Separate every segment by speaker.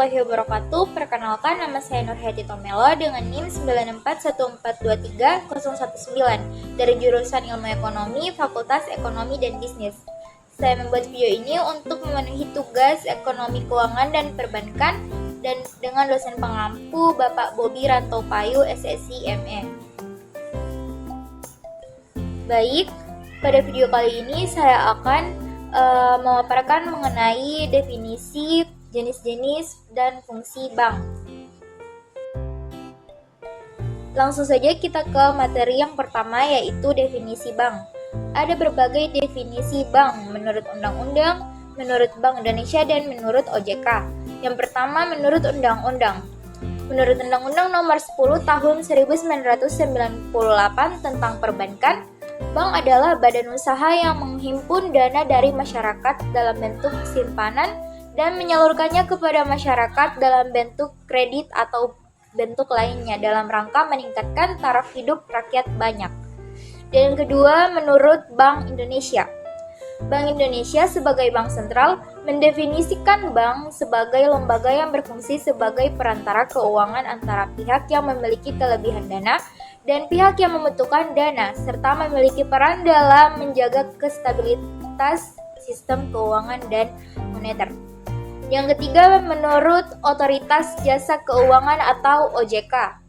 Speaker 1: warahmatullahi wabarakatuh. Perkenalkan, nama saya Nurhayati Tomelo dengan NIM 941423019 dari jurusan Ilmu Ekonomi, Fakultas Ekonomi dan Bisnis. Saya membuat video ini untuk memenuhi tugas Ekonomi Keuangan dan Perbankan dan dengan dosen pengampu Bapak Bobi Rantopayu, SSI ME. Baik, pada video kali ini saya akan memaparkan mengenai definisi, jenis-jenis, dan fungsi bank. Langsung saja kita ke materi yang pertama, yaitu definisi bank. Ada berbagai definisi bank menurut undang-undang, menurut Bank Indonesia, dan menurut OJK. Yang pertama, menurut undang-undang. Menurut Undang-Undang Nomor 10 Tahun 1998 tentang Perbankan, bank adalah badan usaha yang menghimpun dana dari masyarakat dalam bentuk simpanan dan menyalurkannya kepada masyarakat dalam bentuk kredit atau bentuk lainnya dalam rangka meningkatkan taraf hidup rakyat banyak. Dan yang kedua, menurut Bank Indonesia. Bank Indonesia sebagai bank sentral mendefinisikan bank sebagai lembaga yang berfungsi sebagai perantara keuangan antara pihak yang memiliki kelebihan dana dan pihak yang membutuhkan dana, serta memiliki peran dalam menjaga kestabilitas sistem keuangan dan moneter. Yang ketiga, menurut Otoritas Jasa Keuangan atau OJK.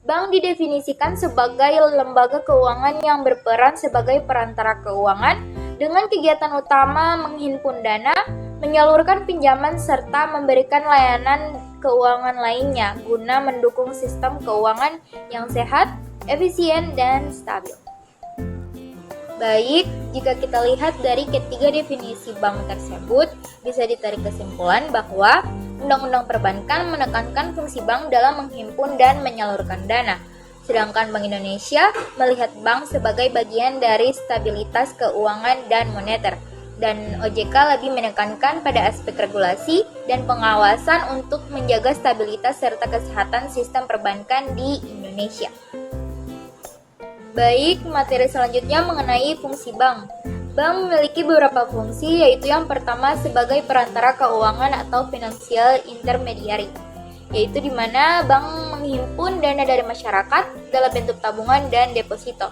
Speaker 1: Bank didefinisikan sebagai lembaga keuangan yang berperan sebagai perantara keuangan dengan kegiatan utama menghimpun dana, menyalurkan pinjaman, serta memberikan layanan keuangan lainnya guna mendukung sistem keuangan yang sehat, efisien, dan stabil. Baik, jika kita lihat dari ketiga definisi bank tersebut, bisa ditarik kesimpulan bahwa Undang-Undang Perbankan menekankan fungsi bank dalam menghimpun dan menyalurkan dana, sedangkan Bank Indonesia melihat bank sebagai bagian dari stabilitas keuangan dan moneter, dan OJK lebih menekankan pada aspek regulasi dan pengawasan untuk menjaga stabilitas serta kesehatan sistem perbankan di Indonesia. Baik, materi selanjutnya mengenai fungsi bank. Bank memiliki beberapa fungsi, yaitu yang pertama sebagai perantara keuangan atau financial intermediary, yaitu di mana bank menghimpun dana dari masyarakat dalam bentuk tabungan dan deposito.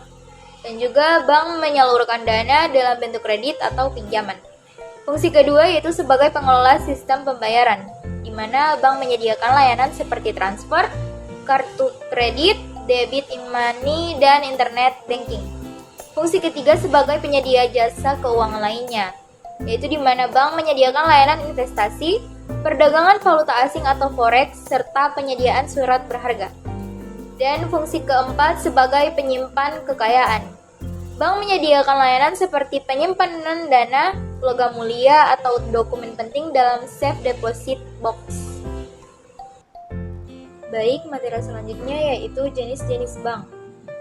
Speaker 1: Dan juga bank menyalurkan dana dalam bentuk kredit atau pinjaman. Fungsi kedua yaitu sebagai pengelola sistem pembayaran, di mana bank menyediakan layanan seperti transfer, kartu kredit, debit e-money, dan internet banking. Fungsi ketiga sebagai penyedia jasa keuangan lainnya, yaitu di mana bank menyediakan layanan investasi, perdagangan valuta asing atau forex, serta penyediaan surat berharga. Dan fungsi keempat sebagai penyimpan kekayaan. Bank menyediakan layanan seperti penyimpanan dana, logam mulia, atau dokumen penting dalam safe deposit box. Baik, materi selanjutnya yaitu jenis-jenis bank.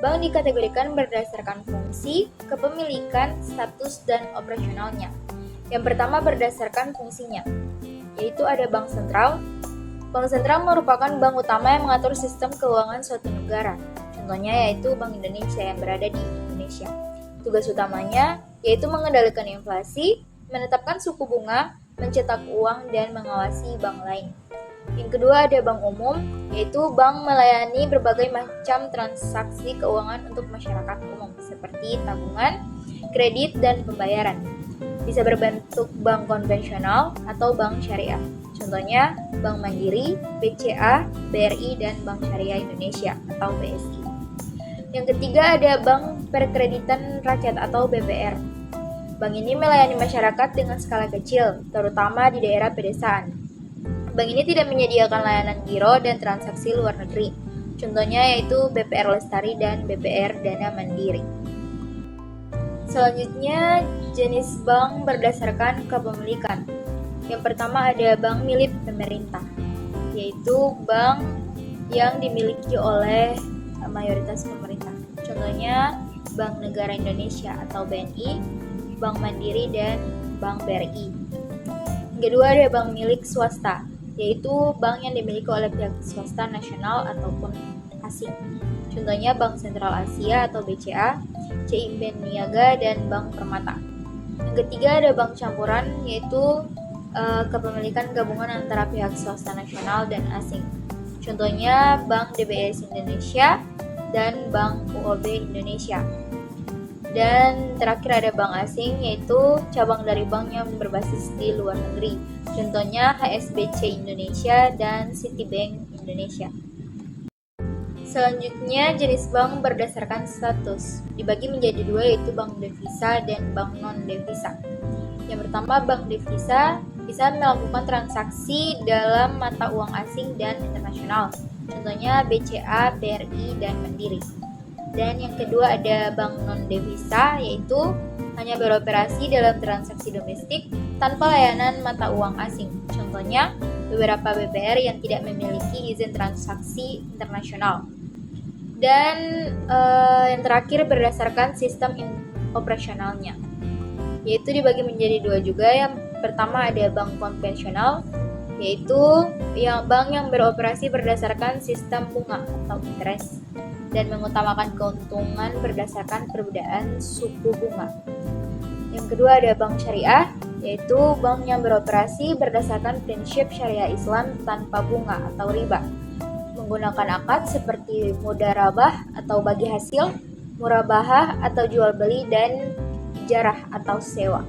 Speaker 1: Bank dikategorikan berdasarkan fungsi, kepemilikan, status, dan operasionalnya. Yang pertama berdasarkan fungsinya, yaitu ada bank sentral. Bank sentral merupakan bank utama yang mengatur sistem keuangan suatu negara. Contohnya yaitu Bank Indonesia yang berada di Indonesia. Tugas utamanya yaitu mengendalikan inflasi, menetapkan suku bunga, mencetak uang, dan mengawasi bank lain. Yang kedua ada bank umum, yaitu bank melayani berbagai macam transaksi keuangan untuk masyarakat umum seperti tabungan, kredit, dan pembayaran. Bisa berbentuk bank konvensional atau bank syariah. Contohnya Bank Mandiri, BCA, BRI, dan Bank Syariah Indonesia atau BSI. Yang ketiga ada Bank Perkreditan Rakyat atau BPR. Bank ini melayani masyarakat dengan skala kecil, terutama di daerah pedesaan. Bank ini tidak menyediakan layanan giro dan transaksi luar negeri. Contohnya yaitu BPR Lestari dan BPR Dana Mandiri. Selanjutnya, jenis bank berdasarkan kepemilikan. Yang pertama ada bank milik pemerintah, yaitu bank yang dimiliki oleh mayoritas pemerintah. Contohnya Bank Negara Indonesia atau BNI, Bank Mandiri, dan Bank BRI. Yang kedua ada bank milik swasta, yaitu bank yang dimiliki oleh pihak swasta nasional ataupun asing. Contohnya Bank Sentral Asia atau BCA, CIMB Niaga, dan Bank Permata. Yang ketiga ada bank campuran, yaitu kepemilikan gabungan antara pihak swasta nasional dan asing. Contohnya Bank DBS Indonesia dan Bank UOB Indonesia. Dan terakhir ada bank asing, yaitu cabang dari bank yang berbasis di luar negeri. Contohnya HSBC Indonesia dan Citibank Indonesia. Selanjutnya, jenis bank berdasarkan status. Dibagi menjadi dua, yaitu bank devisa dan bank non-devisa. Yang pertama, bank devisa bisa melakukan transaksi dalam mata uang asing dan internasional. Contohnya BCA, BRI, dan Mandiri. Dan yang kedua ada bank non-devisa, yaitu hanya beroperasi dalam transaksi domestik tanpa layanan mata uang asing. Contohnya beberapa BPR yang tidak memiliki izin transaksi internasional. Dan yang terakhir berdasarkan sistem operasionalnya, yaitu dibagi menjadi dua juga. Yang pertama ada bank konvensional, yaitu bank yang beroperasi berdasarkan sistem bunga atau interest dan mengutamakan keuntungan berdasarkan perbedaan suku bunga. Yang kedua ada bank syariah, yaitu bank yang beroperasi berdasarkan prinsip syariah Islam tanpa bunga atau riba, menggunakan akad seperti mudharabah atau bagi hasil, murabahah atau jual beli, dan ijarah atau sewa.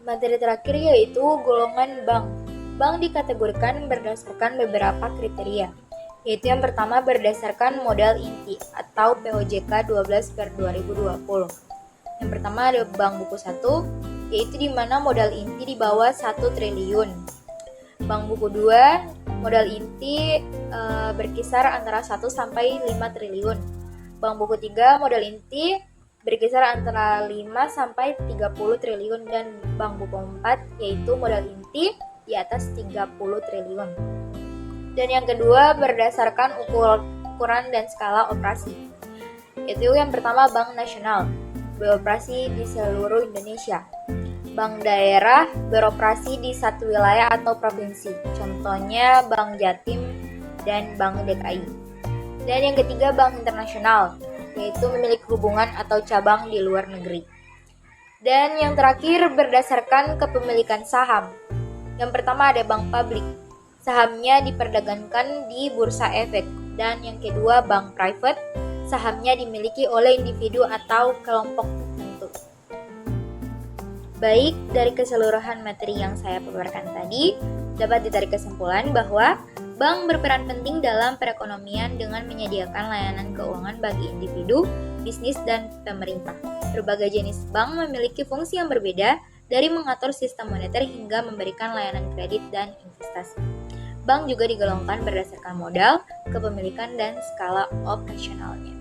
Speaker 1: Materi terakhir yaitu golongan bank. Bank dikategorikan berdasarkan beberapa kriteria, yaitu yang pertama berdasarkan modal inti atau POJK 12/2020. Yang pertama ada bank buku 1, yaitu di mana modal inti di bawah 1 triliun. Bank buku 2, modal inti berkisar antara 1 sampai 5 triliun. Bank buku 3, modal inti berkisar antara 5 sampai 30 triliun. Dan bank buku 4, yaitu modal inti di atas 30 triliun. Dan yang kedua berdasarkan ukuran dan skala operasi, yaitu yang pertama bank nasional beroperasi di seluruh Indonesia. Bank daerah beroperasi di satu wilayah atau provinsi, contohnya Bank Jatim dan Bank DKI. Dan yang ketiga bank internasional, yaitu memiliki hubungan atau cabang di luar negeri. Dan yang terakhir berdasarkan kepemilikan saham. Yang pertama ada bank publik, sahamnya diperdagangkan di Bursa Efek. Dan yang kedua bank private, sahamnya dimiliki oleh individu atau kelompok tertentu. Baik, dari keseluruhan materi yang saya paparkan tadi, dapat ditarik kesimpulan bahwa bank berperan penting dalam perekonomian dengan menyediakan layanan keuangan bagi individu, bisnis, dan pemerintah. Berbagai jenis bank memiliki fungsi yang berbeda, dari mengatur sistem moneter hingga memberikan layanan kredit dan investasi. Bank juga digolongkan berdasarkan modal, kepemilikan, dan skala operasionalnya.